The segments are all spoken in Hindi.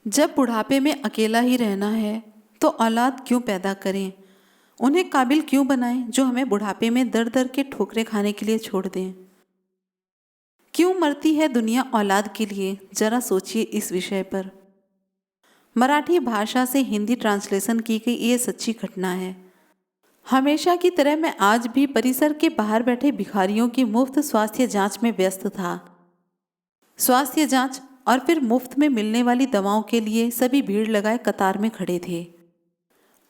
जब बुढ़ापे में अकेला ही रहना है तो औलाद क्यों पैदा करें। उन्हें काबिल क्यों बनाएं जो हमें बुढ़ापे में दर दर के ठोकरें खाने के लिए छोड़ दें। क्यों मरती है दुनिया औलाद के लिए, जरा सोचिए इस विषय पर। मराठी भाषा से हिंदी ट्रांसलेशन की गई ये सच्ची घटना है। हमेशा की तरह मैं आज भी परिसर के बाहर बैठे भिखारियों की मुफ्त स्वास्थ्य जांच में व्यस्त था। स्वास्थ्य जांच और फिर मुफ्त में मिलने वाली दवाओं के लिए सभी भीड़ लगाए कतार में खड़े थे।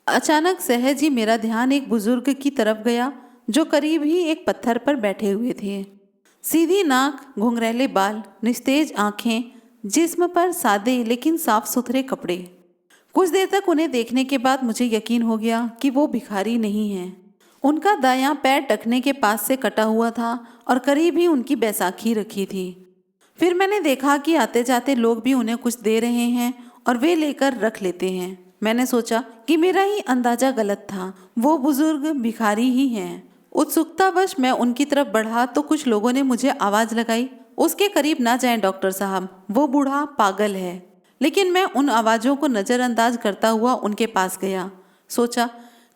अचानक सहज ही मेरा ध्यान एक बुजुर्ग की तरफ गया जो करीब ही एक पत्थर पर बैठे हुए थे। सीधी नाक, घुंघरैले बाल, निस्तेज आंखें, जिस्म पर सादे लेकिन साफ सुथरे कपड़े। कुछ देर तक उन्हें देखने के बाद मुझे यकीन हो गया कि वो भिखारी नहीं हैं। उनका दायां पैर टखने के पास से कटा हुआ था और करीब ही उनकी बैसाखी रखी थी। फिर मैंने देखा कि आते जाते लोग भी उन्हें कुछ दे रहे हैं और वे लेकर रख लेते हैं। मैंने सोचा कि मेरा ही अंदाजा गलत था, वो बुजुर्ग भिखारी ही हैं। उत्सुकतावश मैं उनकी तरफ बढ़ा तो कुछ लोगों ने मुझे आवाज़ लगाई, उसके करीब ना जाएं डॉक्टर साहब, वो बूढ़ा पागल है। लेकिन मैं उन आवाज़ों को नज़रअंदाज करता हुआ उनके पास गया। सोचा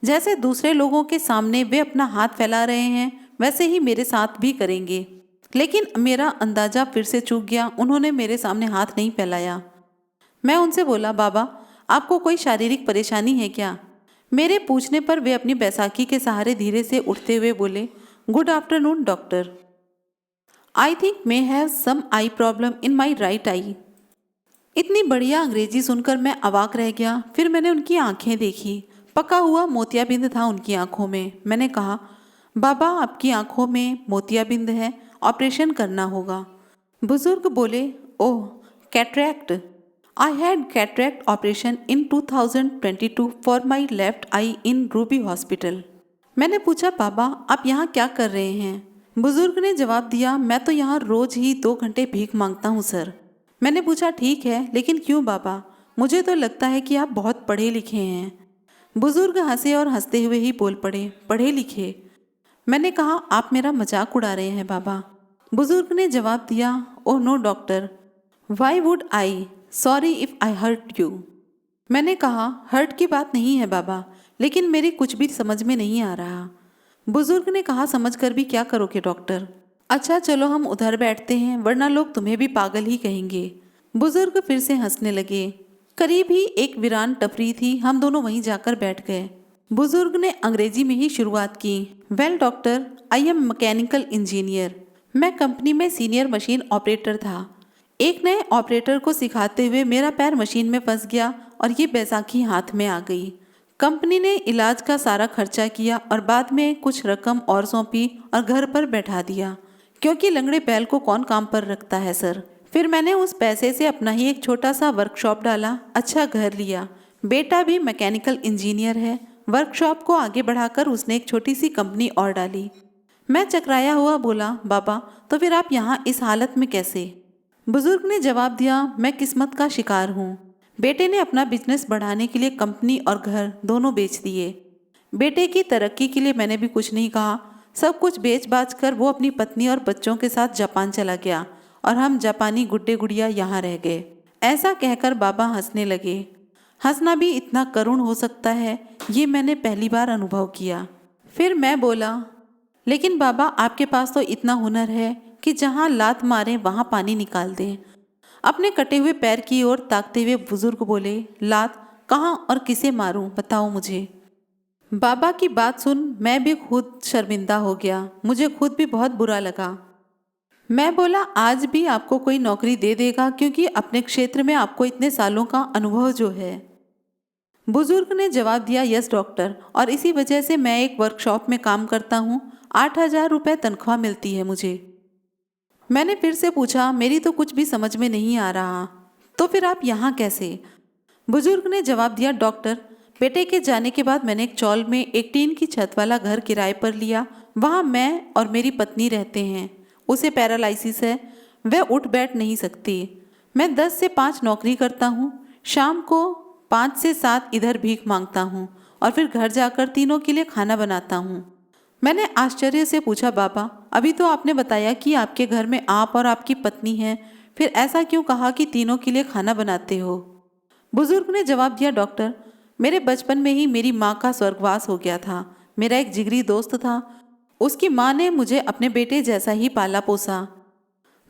जैसे दूसरे लोगों के सामने वे अपना हाथ फैला रहे हैं वैसे ही मेरे साथ भी करेंगे। लेकिन मेरा अंदाजा फिर से चूक गया। उन्होंने मेरे सामने हाथ नहीं फैलाया। मैं उनसे बोला, बाबा आपको कोई शारीरिक परेशानी है क्या? मेरे पूछने पर वे अपनी बैसाखी के सहारे धीरे से उठते हुए बोले, good afternoon doctor, I think may have some eye problem in my right eye. इतनी बढ़िया अंग्रेजी सुनकर मैं अवाक रह गया। फिर मैंने उनकी आंखें देखी। पका हुआ मोतियाबिंद था उनकी आंखों में। मैंने कहा, बाबा आपकी आंखों में मोतियाबिंद है, ऑपरेशन करना होगा। बुजुर्ग बोले, oh cataract, I had cataract operation in 2022 for my left eye in Ruby hospital. मैंने पूछा, बाबा आप यहाँ क्या कर रहे हैं? बुजुर्ग ने जवाब दिया, मैं तो यहाँ रोज ही 2 घंटे भीख मांगता हूँ सर। मैंने पूछा, ठीक है लेकिन क्यों बाबा? मुझे तो लगता है कि आप बहुत पढ़े लिखे हैं। बुजुर्ग हंसे और हंसते हुए ही बोल पड़े, पढ़े लिखे? मैंने कहा, आप मेरा मजाक उड़ा रहे हैं बाबा। बुजुर्ग ने जवाब दिया, oh no doctor, why would I, sorry if I hurt you. मैंने कहा, हर्ट की बात नहीं है बाबा, लेकिन मेरी कुछ भी समझ में नहीं आ रहा। बुजुर्ग ने कहा, समझ कर भी क्या करोगे डॉक्टर? अच्छा चलो हम उधर बैठते हैं, वरना लोग तुम्हें भी पागल ही कहेंगे। बुजुर्ग फिर से हंसने लगे। करीब ही एक वीरान टपरी थी, हम दोनों वहीं जाकर बैठ गए। बुजुर्ग ने अंग्रेजी में ही शुरुआत की, well doctor, I am mechanical engineer. मैं कंपनी में सीनियर मशीन ऑपरेटर था। एक नए ऑपरेटर को सिखाते हुए मेरा पैर मशीन में फंस गया और ये बैसाखी हाथ में आ गई। कंपनी ने इलाज का सारा खर्चा किया और बाद में कुछ रकम और सौंपी और घर पर बैठा दिया, क्योंकि लंगड़े बैल को कौन काम पर रखता है सर। फिर मैंने उस पैसे से अपना ही एक छोटा सा वर्कशॉप डाला, अच्छा घर लिया। बेटा भी मैकेनिकल इंजीनियर है। वर्कशॉप को आगे बढ़ाकर उसने एक छोटी सी कंपनी और डाली। मैं चकराया हुआ बोला, बाबा तो फिर आप यहाँ इस हालत में कैसे? बुजुर्ग ने जवाब दिया, मैं किस्मत का शिकार हूँ। बेटे ने अपना बिजनेस बढ़ाने के लिए कंपनी और घर दोनों बेच दिए। बेटे की तरक्की के लिए मैंने भी कुछ नहीं कहा। सब कुछ बेच बाच कर वो अपनी पत्नी और बच्चों के साथ जापान चला गया और हम जापानी गुड्डे गुड़िया यहाँ रह गए। ऐसा कहकर बाबा हंसने लगे। हंसना भी इतना करुण हो सकता है, ये मैंने पहली बार अनुभव किया। फिर मैं बोला, लेकिन बाबा आपके पास तो इतना हुनर है कि जहाँ लात मारें वहाँ पानी निकाल दें। अपने कटे हुए पैर की ओर ताकते हुए बुजुर्ग बोले, लात कहाँ और किसे मारूं बताओ मुझे। बाबा की बात सुन मैं भी खुद शर्मिंदा हो गया। मुझे खुद भी बहुत बुरा लगा। मैं बोला, आज भी आपको कोई नौकरी दे देगा, क्योंकि अपने क्षेत्र में आपको इतने सालों का अनुभव जो है। बुजुर्ग ने जवाब दिया, यस डॉक्टर, और इसी वजह से मैं एक वर्कशॉप में काम करता हूँ। 8,000 रुपये तनख्वाह मिलती है मुझे। मैंने फिर से पूछा, मेरी तो कुछ भी समझ में नहीं आ रहा, तो फिर आप यहाँ कैसे? बुजुर्ग ने जवाब दिया, डॉक्टर, बेटे के जाने के बाद मैंने एक चौल में एक टीन की छत वाला घर किराए पर लिया। वहाँ मैं और मेरी पत्नी रहते हैं। उसे पैरालिसिस है, वह उठ बैठ नहीं सकती। मैं 10 से 5 नौकरी करता हूँ। शाम को 5 से 7 इधर भीख मांगता हूँ और फिर घर जाकर तीनों के लिए खाना बनाता हूँ। मैंने आश्चर्य से पूछा, बाबा अभी तो आपने बताया कि आपके घर में आप और आपकी पत्नी हैं, फिर ऐसा क्यों कहा कि तीनों के लिए खाना बनाते हो? बुजुर्ग ने जवाब दिया, डॉक्टर, मेरे बचपन में ही मेरी माँ का स्वर्गवास हो गया था। मेरा एक जिगरी दोस्त था, उसकी माँ ने मुझे अपने बेटे जैसा ही पाला पोसा।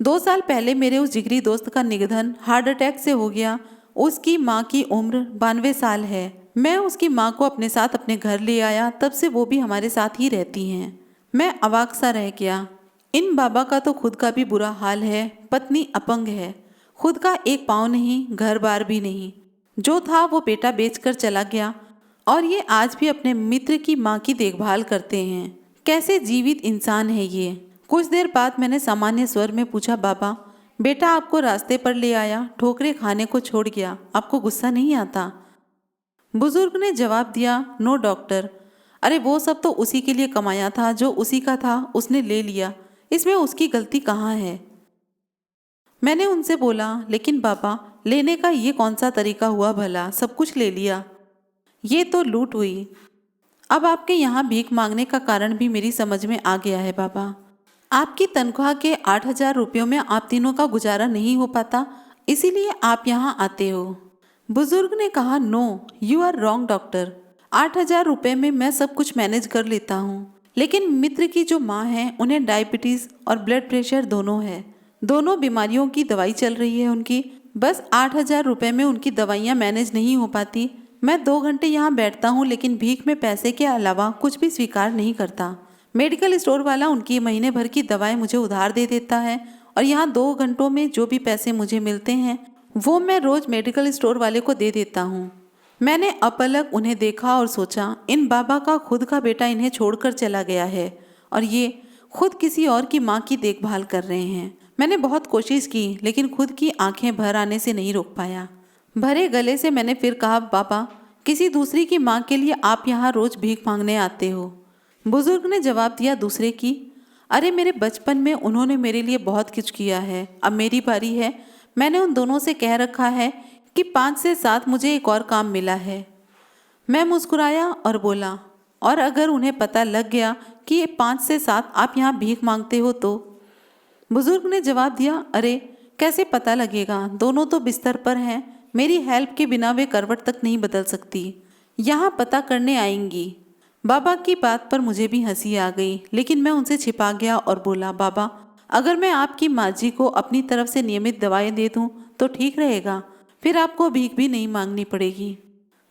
2 साल पहले मेरे उस जिगरी दोस्त का निधन हार्ट अटैक से हो गया। उसकी माँ की उम्र 92 साल है। मैं उसकी माँ को अपने साथ अपने घर ले आया, तब से वो भी हमारे साथ ही रहती हैं। मैं अवाक सा रह गया। इन बाबा का तो खुद का भी बुरा हाल है, पत्नी अपंग है, खुद का एक पाँव नहीं, घर बार भी नहीं। जो था वो बेटा बेचकर चला गया और ये आज भी अपने मित्र की माँ की देखभाल करते हैं। कैसे जीवित इंसान है ये। कुछ देर बाद मैंने सामान्य स्वर में पूछा, बाबा, बेटा आपको रास्ते पर ले आया, ठोकरे खाने को छोड़ गया, आपको गुस्सा नहीं आता? बुजुर्ग ने जवाब दिया, नो डॉक्टर, अरे वो सब तो उसी के लिए कमाया था, जो उसी का था उसने ले लिया, इसमें उसकी गलती कहाँ है? मैंने उनसे बोला, लेकिन बाबा, लेने का ये कौन सा तरीका हुआ भला, सब कुछ ले लिया, ये तो लूट हुई। अब आपके यहाँ भीख मांगने का कारण भी मेरी समझ में आ गया है बाबा। आपकी तनख्वाह के 8,000 रुपयों में आप तीनों का गुजारा नहीं हो पाता, इसीलिए आप यहाँ आते हो। बुजुर्ग ने कहा, no, you are wrong doctor, 8,000 रुपये में मैं सब कुछ मैनेज कर लेता हूँ, लेकिन मित्र की जो माँ है उन्हें डायबिटीज़ और ब्लड प्रेशर दोनों है, दोनों बीमारियों की दवाई चल रही है उनकी। बस 8,000 रुपये में उनकी दवाइयाँ मैनेज नहीं हो पाती। मैं 2 घंटे यहाँ बैठता हूँ, लेकिन भीख में पैसे के अलावा कुछ भी स्वीकार नहीं करता। मेडिकल स्टोर वाला उनकी महीने भर की दवाएं मुझे उधार दे देता है और यहाँ 2 घंटों में जो भी पैसे मुझे मिलते हैं वो मैं रोज़ मेडिकल स्टोर वाले को दे देता हूँ। मैंने अपलक उन्हें देखा और सोचा, इन बाबा का खुद का बेटा इन्हें छोड़कर चला गया है और ये खुद किसी और की माँ की देखभाल कर रहे हैं। मैंने बहुत कोशिश की, लेकिन खुद की आंखें भर आने से नहीं रोक पाया। भरे गले से मैंने फिर कहा, बाबा, किसी दूसरी की माँ के लिए आप यहाँ रोज़ भीख मांगने आते हो? बुजुर्ग ने जवाब दिया, दूसरे की? अरे मेरे बचपन में उन्होंने मेरे लिए बहुत कुछ किया है, अब मेरी बारी है। मैंने उन दोनों से कह रखा है कि 5 से 7 मुझे एक और काम मिला है। मैं मुस्कुराया और बोला, और अगर उन्हें पता लग गया कि ये 5 से 7 आप यहाँ भीख मांगते हो तो? बुजुर्ग ने जवाब दिया, अरे कैसे पता लगेगा, दोनों तो बिस्तर पर हैं, मेरी हेल्प के बिना वे करवट तक नहीं बदल सकती। यहाँ पता करने आएंगी। बाबा की बात पर मुझे भी हंसी आ गई, लेकिन मैं उनसे छिपा गया और बोला, बाबा, अगर मैं आपकी माँ जी को अपनी तरफ से नियमित दवाएं दे दूँ तो ठीक रहेगा, फिर आपको भीख भी नहीं मांगनी पड़ेगी।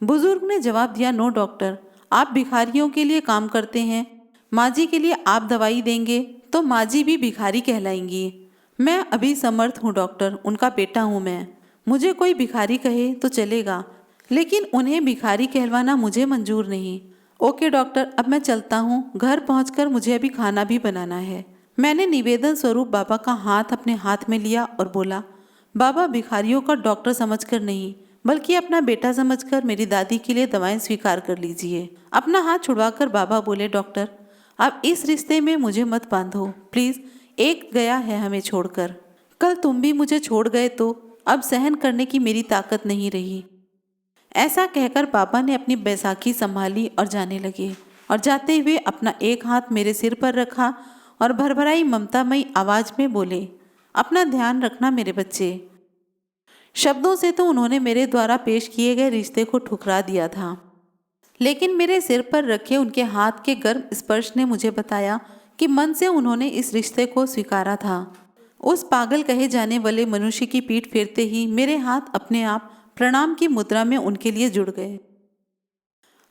बुजुर्ग ने जवाब दिया, नो डॉक्टर, आप भिखारियों के लिए काम करते हैं, माँ जी के लिए आप दवाई देंगे तो माँ जी भी भिखारी कहलाएंगी। मैं अभी समर्थ हूँ डॉक्टर, उनका बेटा हूँ मैं। मुझे कोई भिखारी कहे तो चलेगा, लेकिन उन्हें भिखारी कहलवाना मुझे मंजूर नहीं। ओके डॉक्टर, अब मैं चलता हूँ, घर पहुँचकर मुझे अभी खाना भी बनाना है। मैंने निवेदन स्वरूप बाबा का हाथ अपने हाथ में लिया और बोला, बाबा, भिखारियों का डॉक्टर समझकर नहीं, बल्कि अपना बेटा समझकर मेरी दादी के लिए दवाएं स्वीकार कर लीजिए। अपना हाथ छुड़वाकर बाबा बोले, डॉक्टर, अब इस रिश्ते में मुझे मत बांधो प्लीज़, एक गया है हमें छोड़कर, कल तुम भी मुझे छोड़ गए तो अब सहन करने की मेरी ताकत नहीं रही। ऐसा कहकर बाबा ने अपनी बैसाखी संभाली और जाने लगे, और जाते हुए अपना एक हाथ मेरे सिर पर रखा और भरभराई ममतामयी आवाज में बोले, अपना ध्यान रखना मेरे बच्चे। शब्दों से तो उन्होंने मेरे द्वारा पेश किए गए रिश्ते को ठुकरा दिया था, लेकिन मेरे सिर पर रखे उनके हाथ के गर्म स्पर्श ने मुझे बताया कि मन से उन्होंने इस रिश्ते को स्वीकारा था। उस पागल कहे जाने वाले मनुष्य की पीठ फेरते ही मेरे हाथ अपने आप प्रणाम की मुद्रा में उनके लिए जुड़ गए।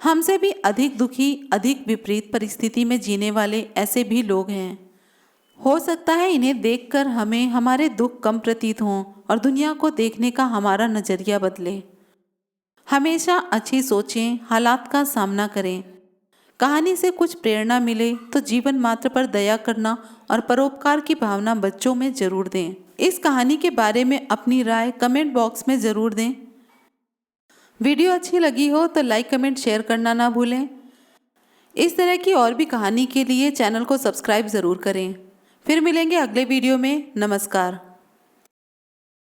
हमसे भी अधिक दुखी, अधिक विपरीत परिस्थिति में जीने वाले ऐसे भी लोग हैं। हो सकता है इन्हें देखकर हमें हमारे दुख कम प्रतीत हों और दुनिया को देखने का हमारा नजरिया बदले। हमेशा अच्छी सोचें, हालात का सामना करें। कहानी से कुछ प्रेरणा मिले तो जीवन मात्र पर दया करना और परोपकार की भावना बच्चों में जरूर दें। इस कहानी के बारे में अपनी राय कमेंट बॉक्स में ज़रूर दें। वीडियो अच्छी लगी हो तो लाइक, कमेंट, शेयर करना ना भूलें। इस तरह की और भी कहानी के लिए चैनल को सब्सक्राइब ज़रूर करें। फिर मिलेंगे अगले वीडियो में। नमस्कार।